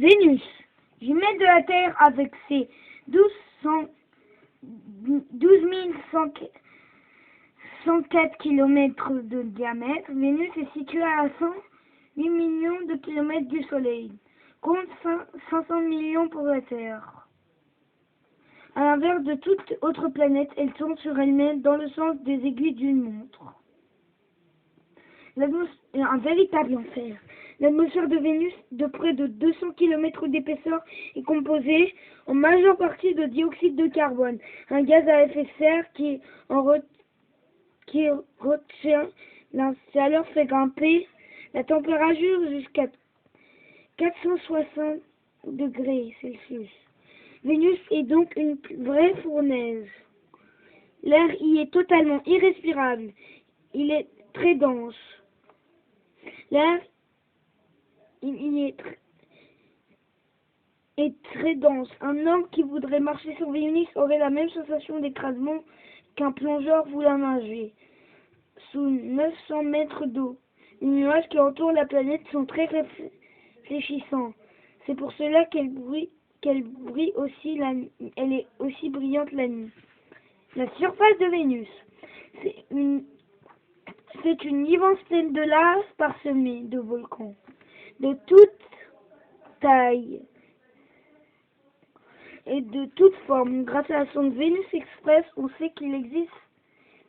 Vénus, jumelle de la Terre avec ses 12 104 km de diamètre, Vénus est située à 108 millions de kilomètres du Soleil, compte 500 millions pour la Terre. À l'inverse de toute autre planète, elle tourne sur elle-même dans le sens des aiguilles d'une montre. Un véritable enfer. L'atmosphère de Vénus, de près de 200 km d'épaisseur, est composée en majeure partie de dioxyde de carbone, un gaz à effet de serre qui retient la chaleur, fait grimper la température jusqu'à 460 degrés Celsius. Vénus est donc une vraie fournaise. L'air y est totalement irrespirable. Il est très dense. L'air est très dense. Un homme qui voudrait marcher sur Vénus aurait la même sensation d'écrasement qu'un plongeur voulant nager sous 900 mètres d'eau. Les nuages qui entourent la planète sont très réfléchissants. C'est pour cela qu'elle brille aussi elle est aussi brillante la nuit. La surface de Vénus, c'est une immense plaine de lave parsemée de volcans de toute taille et de toute forme. Grâce à la sonde Vénus Express, on sait qu'il existe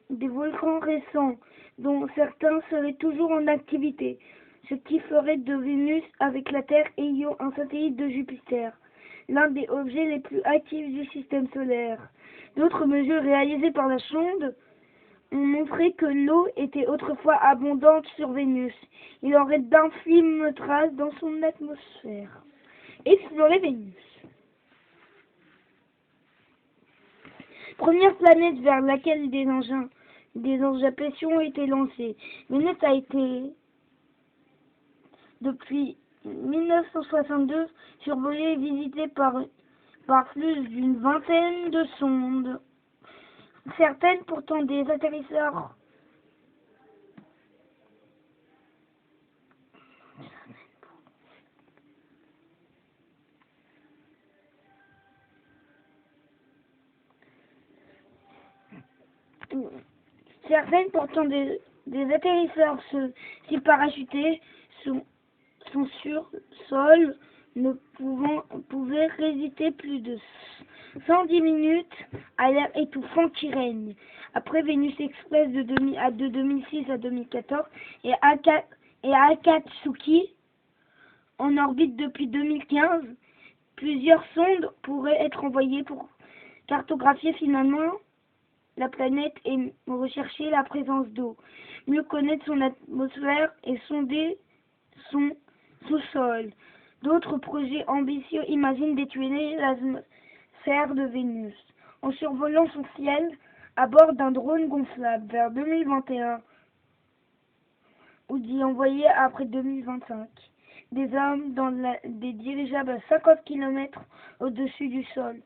des volcans récents, dont certains seraient toujours en activité, ce qui ferait de Vénus, avec la Terre et Io, un satellite de Jupiter, l'un des objets les plus actifs du système solaire. D'autres mesures réalisées par la sonde ont montré que l'eau était autrefois abondante sur Vénus. Il y aurait d'infimes traces dans son atmosphère. Explorer Vénus. Première planète vers laquelle des engins à pression ont été lancés. Vénus a été, depuis 1962, survolée et visitée par plus d'une vingtaine de sondes. Certaines portant des atterrisseurs si parachutés sont sur sol, ne pouvaient résister plus de 110 minutes à l'air étouffant qui règne. Après Vénus Express de 2006 à 2014 et Akatsuki en orbite depuis 2015, plusieurs sondes pourraient être envoyées pour cartographier finalement la planète et rechercher la présence d'eau, mieux connaître son atmosphère et sonder son sous-sol. D'autres projets ambitieux imaginent d'étudier l'atmosphère de Vénus en survolant son ciel à bord d'un drone gonflable vers 2021 ou d'y envoyer après 2025 des hommes dans des dirigeables à 50 km au-dessus du sol,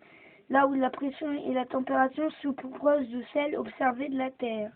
là où la pression et la température sont plus proches de celles observées de la Terre.